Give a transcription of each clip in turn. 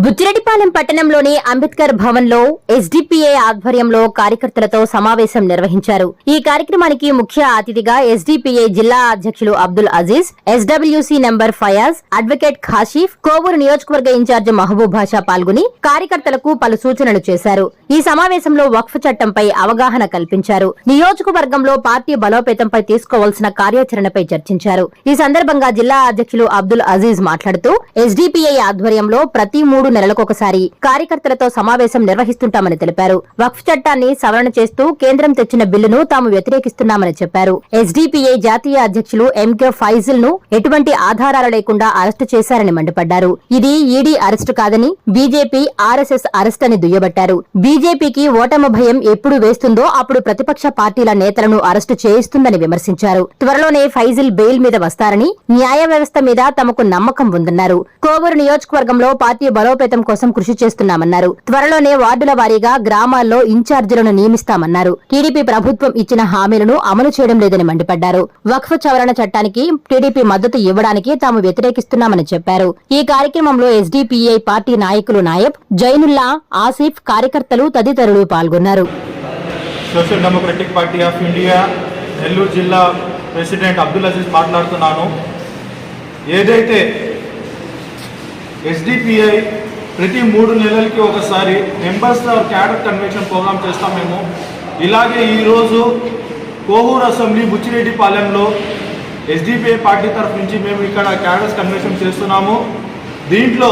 బుచ్చిరెడ్డిపాలెం పట్టణంలోని అంబేద్కర్ భవన్ లో ఎస్డిపిఐ ఆధ్వర్యంలో కార్యకర్తలతో సమావేశం నిర్వహించారు. ఈ కార్యక్రమానికి ముఖ్య అతిథిగా ఎస్డిపిఐ జిల్లా అధ్యక్షులు Abdul Aziz, SWC member Fayaz, advocate Kashif, Kovur నియోజకవర్గ ఇన్ఛార్జ్ మహబూబ్ బాషా పాల్గొని కార్యకర్తలకు పలు సూచనలు చేశారు. ఈ సమావేశంలో వక్ఫ్ చట్టంపై అవగాహన కల్పించారు. నియోజకవర్గంలో పార్టీ బలోపేతంపై తీసుకోవాల్సిన కార్యాచరణపై చర్చించారు. ఈ సందర్భంగా జిల్లా అధ్యక్షులు అబ్దుల్ అజీజ్ మాట్లాడుతూ ఎస్డిపిఐ ఆధ్వర్యంలో ప్రతి 3 నెలలకొకసారి కార్యకర్తలతో సమావేశం నిర్వహిస్తుంటామని తెలిపారు. వక్ఫ్ చట్టాన్ని సవరణ చేస్తూ కేంద్రం తెచ్చిన బిల్లును తాము వ్యతిరేకిస్తున్నామని చెప్పారు. ఎస్డిపిఐ జాతీయ అధ్యక్షులు ఎంకే ఫైజిల్ ను ఎటువంటి ఆధారాలు లేకుండా అరెస్టు చేశారని మండిపడ్డారు. ఇది ఈడీ అరెస్టు కాదని బీజేపీ, ఆర్ఎస్ఎస్ అరెస్ట్ అని దుయ్యబట్టారు. బీజేపీకి ఓటమి భయం ఎప్పుడు వేస్తుందో అప్పుడు ప్రతిపక్ష పార్టీల నేతలను అరెస్టు చేయిస్తుందని విమర్శించారు. త్వరలోనే ఫైజిల్ బెయిల్ మీద వస్తారని, న్యాయ వ్యవస్థ మీద తమకు నమ్మకం ఉందన్నారు. కోవూరు నియోజకవర్గంలో పార్టీ బలోపేతం కోసం కృషి చేస్తున్నామన్నారు. త్వరలోనే వార్డుల వారీగా గ్రామాల్లో ఇన్ఛార్జీలను నియమిస్తామన్నారు. టీడీపీ ప్రభుత్వం ఇచ్చిన హామీలను అమలు చేయడం లేదని మండిపడ్డారు. వక్ఫ్ సవరణ చట్టానికి టీడీపీ మద్దతు ఇవ్వడానికి తాము వ్యతిరేకిస్తున్నామని చెప్పారు. ఈ కార్యక్రమంలో ఎస్డిపిఐ పార్టీ నాయకులు నాయబ్, జైనుల్లా, ఆసిఫ్, కార్యకర్తలు తదితరులు పాల్గొన్నారు. Social democratic party of India Nellore జిల్లా ప్రెసిడెంట్ అబ్దుల్ అజీజ్ మాట్లాడుతున్నాను. ఏదైతే ఎస్డిపిఐ ప్రతి 3 నెలలకి ఒకసారి మెంబర్స్ క్యాడర్ కన్వెన్షన్ ప్రోగ్రామ్ చేస్తాం. మేము ఇలాగే ఈరోజు కోవూరు అసెంబ్లీ బుచ్చిరెడ్డిపాలెంలో ఎస్డిపిఐ పార్టీ తరఫు నుంచి మేము ఇక్కడ క్యాడర్స్ కన్వెన్షన్ చేస్తున్నాము. దీంట్లో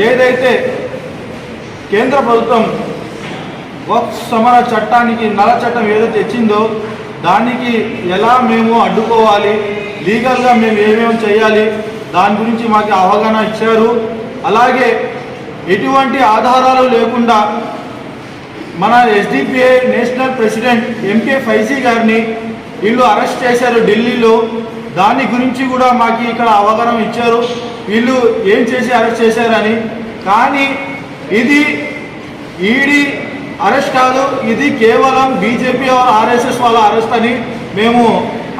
ఏదైతే కేంద్ర ప్రభుత్వం వక్ఫ్ సవరణ చట్టానికి నల్ల చట్టం ఏదైతే తెచ్చిందో దానికి ఎలా మేము అడ్డుకోవాలి, లీగల్గా మేము ఏమేమి చేయాలి, దాని గురించి మాకు అవగాహన ఇచ్చారు. అలాగే ఎటువంటి ఆధారాలు లేకుండా మన ఎస్డిపిఐ నేషనల్ ప్రెసిడెంట్ ఎంకే ఫైజీ గారిని వీళ్ళు అరెస్ట్ చేశారు ఢిల్లీలో. దాని గురించి కూడా మాకు ఇక్కడ అవగాహన ఇచ్చారు, వీళ్ళు ఏం చేసి అరెస్ట్ చేశారని. కానీ ఇది ఈడీ అరెస్ట్ కాదు, ఇది కేవలం బీజేపీ ఆర్ఎస్ఎస్ వాళ్ళ అరెస్ట్ అని మేము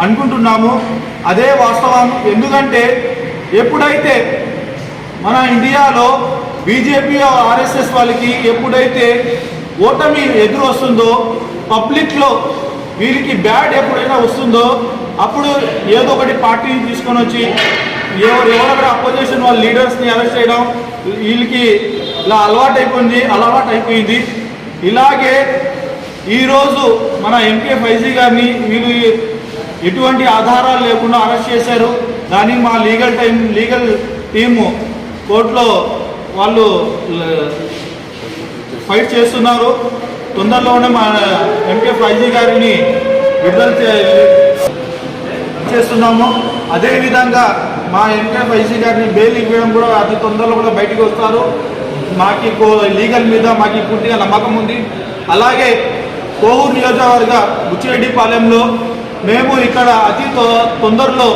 అనుకుంటున్నాము. అదే వాస్తవం. ఎందుకంటే ఎప్పుడైతే మన ఇండియాలో బీజేపీ ఆర్ఎస్ఎస్ వాళ్ళకి ఎప్పుడైతే ఓటమి ఎదురు వస్తుందో, పబ్లిక్లో వీరికి బ్యాడ్ ఎప్పుడైనా వస్తుందో అప్పుడు ఏదో ఒకటి పార్టీని తీసుకొని వచ్చి ఎవరెవరక్కడ అపోజిషన్ వాళ్ళ లీడర్స్ని అరెస్ట్ చేయడం వీళ్ళకి ఇలా అలవాటు అయిపోయింది. ఇలాగే ఈరోజు మన ఎంకే ఫైజీ గారిని వీళ్ళు ఎటువంటి ఆధారాలు లేకుండా అరెస్ట్ చేశారు. దానికి మా లీగల్ టీము కోర్టులో వాళ్ళు ఫైట్ చేస్తున్నారు. తొందరలోనే మా ఎంకే ఫైజీ గారిని విడుదల చేస్తున్నాము. అదేవిధంగా మా ఎంకే ఫైజీ గారిని బెయిల్ ఇవ్వడం కూడా అతి తొందరలో కూడా బయటికి వస్తారు. మాకు లీగల్ మీద మాకు పూర్తిగా నమ్మకం ఉంది. అలాగే కోవూరు నియోజకవర్గ బుచ్చిరెడ్డిపాలెంలో మేము ఇక్కడ అతి తొందరలో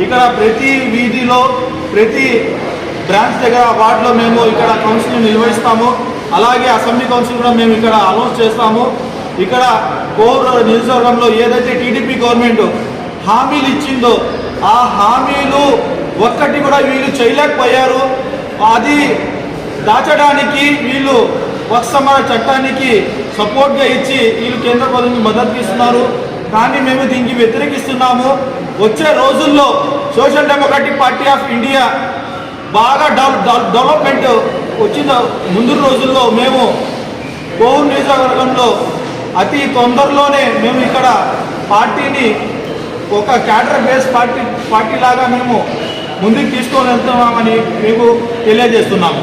ఇక్కడ ప్రతి వీధిలో, ప్రతి బ్రాంచ్ దగ్గర వార్డులో మేము ఇక్కడ కౌన్సిలింగ్ నిర్వహిస్తాము. అలాగే అసెంబ్లీ కౌన్సిల్ కూడా మేము ఇక్కడ అనౌన్స్ చేస్తాము. ఇక్కడ కోవూరు నియోజకవర్గంలో ఏదైతే టీడీపీ గవర్నమెంట్ హామీలు ఇచ్చిందో ఆ హామీలు ఒక్కటి కూడా వీళ్ళు చేయలేకపోయారు. అది దాచడానికి వీళ్ళు వక్ఫ్ సవరణ చట్టానికి సపోర్ట్గా ఇచ్చి వీళ్ళు కేంద్ర ప్రభుత్వానికి మద్దతు ఇస్తున్నారు. కానీ మేము దీనికి వ్యతిరేకిస్తున్నాము. వచ్చే రోజుల్లో social democratic party of India బాగా డెవలప్మెంట్ వచ్చిన ముందు రోజుల్లో మేము కోవూరు నియోజకవర్గంలో అతి తొందరలోనే మేము ఇక్కడ పార్టీని ఒక క్యాడర్ బేస్ పార్టీ లాగా మేము ముందుకు తీసుకొని వెళ్తున్నామని మీకు తెలియజేస్తున్నాము.